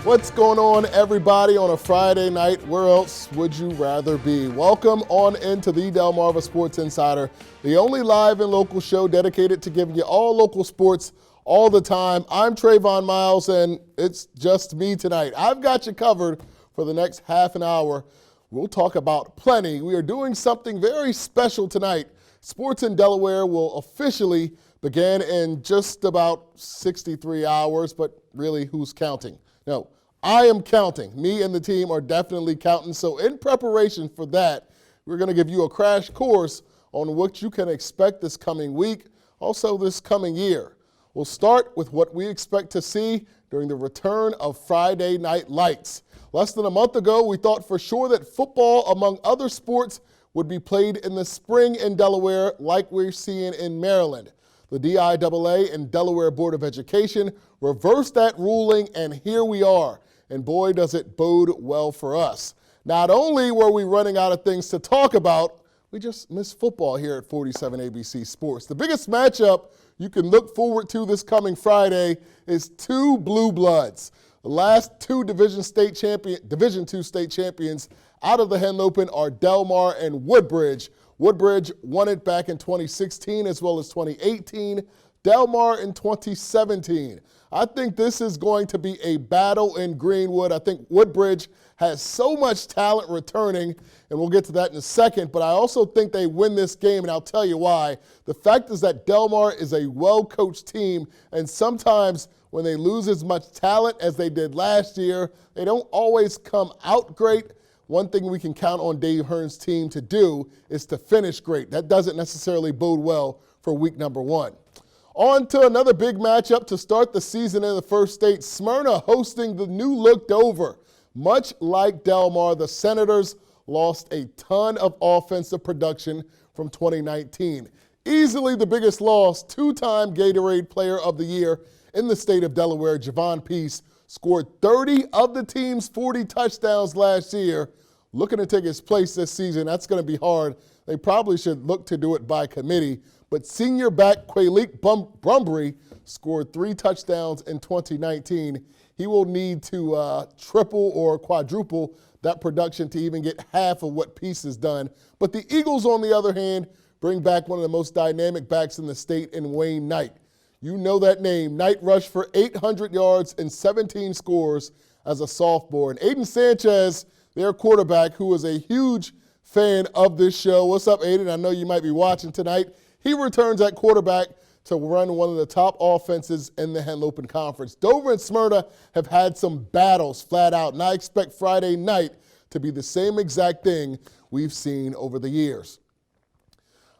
What's going on, everybody, on a Friday night? Where else would you rather be? Welcome on into the Delmarva Sports Insider, the only live and local show dedicated to giving you all local sports all the time. I'm Trayvon Miles, and it's just me tonight. I've got you covered for the next half an hour. We'll talk about plenty. We are doing something very special tonight. Sports in Delaware will officially begin in just about 63 hours, but really, who's counting? No, I am counting. Me and the team are definitely counting. So in preparation for that, we're going to give you a crash course on what you can expect this coming week, also this coming year. We'll start with what we expect to see during the return of Friday Night Lights. Less than a month ago, we thought for sure that football, among other sports, would be played in the spring in Delaware like we're seeing in Maryland. The DIAA and Delaware Board of Education reversed that ruling, and here we are. And boy, does it bode well for us. Not only were we running out of things to talk about, we just missed football here at 47 ABC Sports. The biggest matchup you can look forward to this coming Friday is two blue bloods. The last two Division II state champions out of the Henlopen are Delmar and Woodbridge. Woodbridge won it back in 2016 as well as 2018. Delmar in 2017. I think this is going to be a battle in Greenwood. I think Woodbridge has so much talent returning, and we'll get to that in a second, but I also think they win this game, and I'll tell you why. The fact is that Delmar is a well-coached team, and sometimes when they lose as much talent as they did last year, they don't always come out great. One thing we can count on Dave Hearn's team to do is to finish great. That doesn't necessarily bode well for week number one. On to another big matchup to start the season in the First State. Smyrna hosting the new look Dover. Much like Delmar, the Senators lost a ton of offensive production from 2019. Easily the biggest loss, two-time Gatorade Player of the Year in the state of Delaware, Javon Peace, scored 30 of the team's 40 touchdowns last year. Looking to take his place this season, that's going to be hard. They probably should look to do it by committee. But senior back Quayleek Brumbury scored 3 touchdowns in 2019. He will need to triple or quadruple that production to even get half of what Peace has done. But the Eagles, on the other hand, bring back one of the most dynamic backs in the state in Wayne Knight. You know that name. Knight rushed for 800 yards and 17 scores as a sophomore. And Aiden Sanchez, their quarterback, who is a huge fan of this show. What's up, Aiden? I know you might be watching tonight. He returns at quarterback to run one of the top offenses in the Henlopen Conference. Dover and Smyrna have had some battles flat out, and I expect Friday night to be the same exact thing we've seen over the years.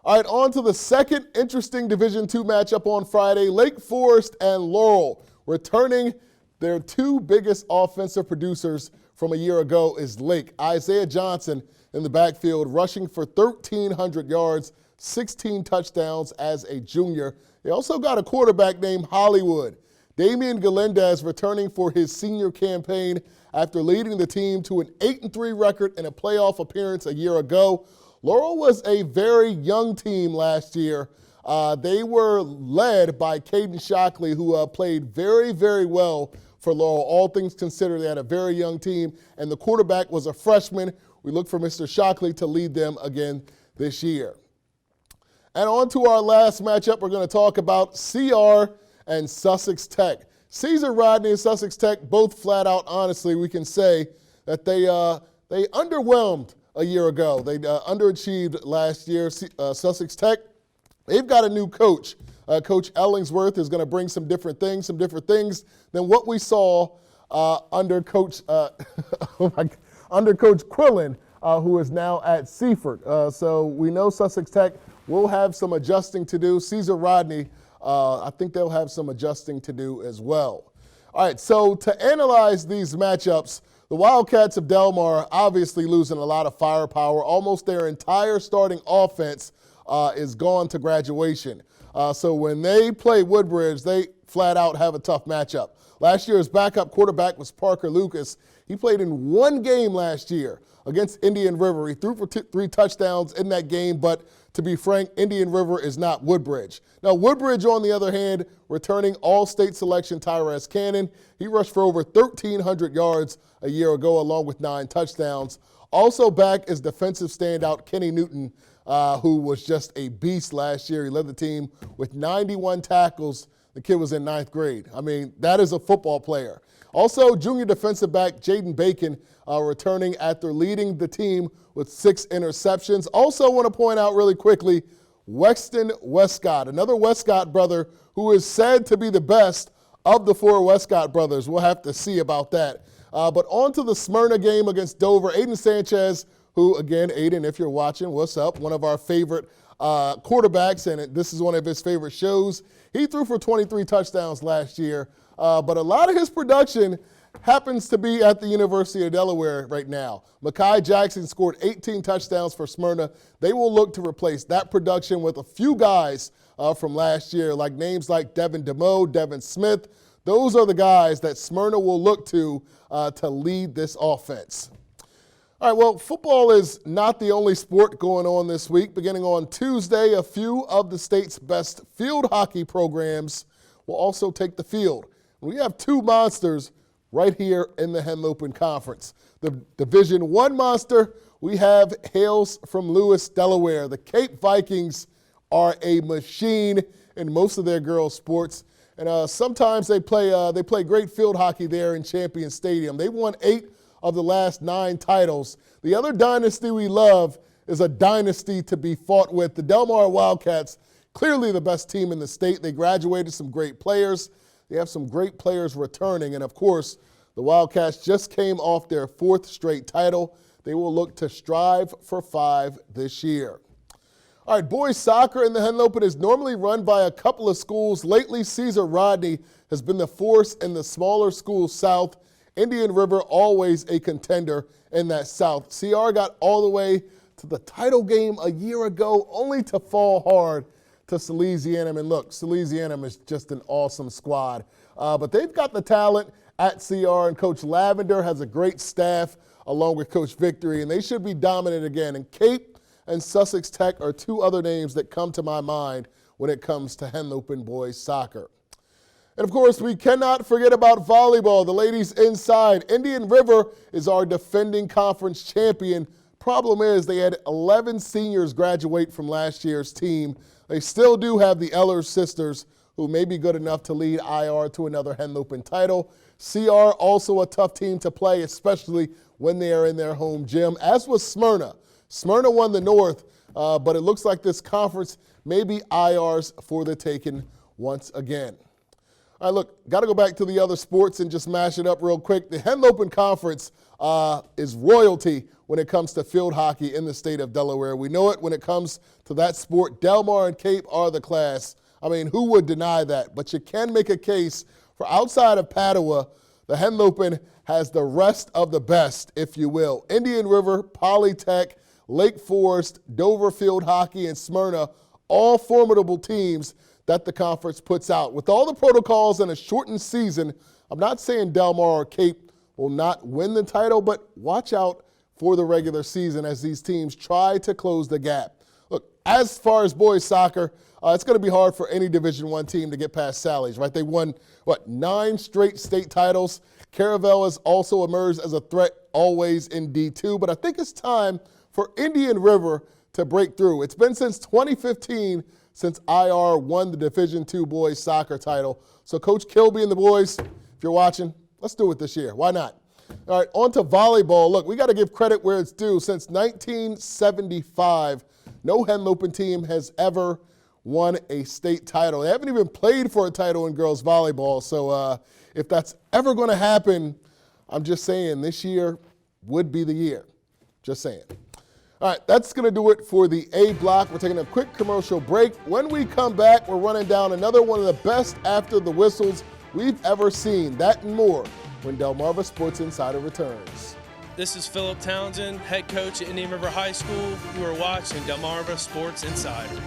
All right, on to the second interesting Division II matchup on Friday. Lake Forest and Laurel. Returning their two biggest offensive producers from a year ago is Lake. Isaiah Johnson in the backfield rushing for 1,300 yards, 16 touchdowns as a junior. They also got a quarterback named Hollywood. Damian Galindez returning for his senior campaign after leading the team to an 8-3 record in a playoff appearance a year ago. Laurel was a very young team last year. They were led by Caden Shockley, who played very, very well for Laurel. All things considered, they had a very young team, and the quarterback was a freshman. We look for Mr. Shockley to lead them again this year. And on to our last matchup, we're going to talk about CR and Sussex Tech. Caesar Rodney and Sussex Tech, both flat out, honestly, we can say that they underwhelmed a year ago. They underachieved last year. Sussex Tech, they've got a new coach. Coach Ellingsworth is going to bring some different things than what we saw under Coach Quillen, who is now at Seaford. So we know Sussex Tech will have some adjusting to do. Caesar Rodney, I think they'll have some adjusting to do as well. All right, so to analyze these matchups, the Wildcats of Delmar obviously losing a lot of firepower. Almost their entire starting offense is gone to graduation. So when they play Woodbridge, they flat out have a tough matchup. Last year's backup quarterback was Parker Lucas. He played in one game last year against Indian River. He threw for 3 touchdowns in that game, but To be frank, Indian River is not Woodbridge. Now, Woodbridge, on the other hand, returning All-State selection Tyrese Cannon. He rushed for over 1,300 yards a year ago, along with 9 touchdowns. Also back is defensive standout Kenny Newton, who was just a beast last year. He led the team with 91 tackles. The kid was in 9th grade. I mean, that is a football player. Also, junior defensive back Jaden Bacon returning after leading the team with 6 interceptions. Also want to point out really quickly, Weston Westcott, another Westcott brother who is said to be the best of the 4 Westcott brothers. We'll have to see about that. But on to the Smyrna game against Dover. Aiden Sanchez, who, again, Aiden, if you're watching, what's up? One of our favorite quarterbacks, and this is one of his favorite shows. He threw for 23 touchdowns last year, but a lot of his production happens to be at the University of Delaware right now. Mekhi Jackson scored 18 touchdowns for Smyrna. They will look to replace that production with a few guys from last year, like names like Devin DeMoe, Devin Smith. Those are the guys that Smyrna will look to lead this offense. All right, well, football is not the only sport going on this week. Beginning on Tuesday, a few of the state's best field hockey programs will also take the field. We have 2 monsters right here in the Henlopen Conference. The Division I monster we have hails from Lewis, Delaware. The Cape Vikings are a machine in most of their girls' sports. And sometimes they play great field hockey there in Champion Stadium. They won 8 of the last 9 titles. The other dynasty we love is a dynasty to be fought with. The Delmarva Wildcats, clearly the best team in the state. They graduated some great players. They have some great players returning. And, of course, the Wildcats just came off their 4th straight title. They will look to strive for 5 this year. All right, boys soccer in the Henlopen is normally run by a couple of schools. Lately, Caesar Rodney has been the force in the smaller schools south. Indian River always a contender in that south. CR got all the way to the title game a year ago, only to fall hard to Salesianum. And look, Salesianum is just an awesome squad. But they've got the talent at CR, and Coach Lavender has a great staff along with Coach Victory, and they should be dominant again. And Cape and Sussex Tech are 2 other names that come to my mind when it comes to Henlopen boys soccer. And, of course, we cannot forget about volleyball. The ladies inside. Indian River is our defending conference champion. Problem is they had 11 seniors graduate from last year's team. They still do have the Ellers sisters, who may be good enough to lead IR to another Henlopen title. CR also a tough team to play, especially when they are in their home gym, as was Smyrna. Smyrna won the North, but it looks like this conference may be IR's for the taking once again. All right, look, got to go back to the other sports and just mash it up real quick. The Henlopen Conference is royalty when it comes to field hockey in the state of Delaware. We know it when it comes to that sport. Delmar and Cape are the class. I mean, who would deny that? But you can make a case for outside of Padua, the Henlopen has the rest of the best, if you will. Indian River, Polytech, Lake Forest, Dover Field Hockey, and Smyrna, all formidable teams that the conference puts out. With all the protocols and a shortened season, I'm not saying Delmar or Cape will not win the title, but watch out for the regular season as these teams try to close the gap. Look, as far as boys soccer, it's going to be hard for any Division I team to get past Sally's, right? They won, 9 straight state titles. Caravel has also emerged as a threat always in D2, but I think it's time for Indian River to break through. It's been since 2015 since IR won the Division II boys soccer title. So Coach Kilby and the boys, if you're watching, let's do it this year. Why not? All right, on to volleyball. Look, we got to give credit where it's due. Since 1975, no Henlopen team has ever won a state title. They haven't even played for a title in girls volleyball. So if that's ever going to happen, I'm just saying this year would be the year. Just saying. All right, that's going to do it for the A block. We're taking a quick commercial break. When we come back, we're running down another one of the best after the whistles we've ever seen. That and more when Delmarva Sports Insider returns. This is Philip Townsend, head coach at Indian River High School. You are watching Delmarva Sports Insider.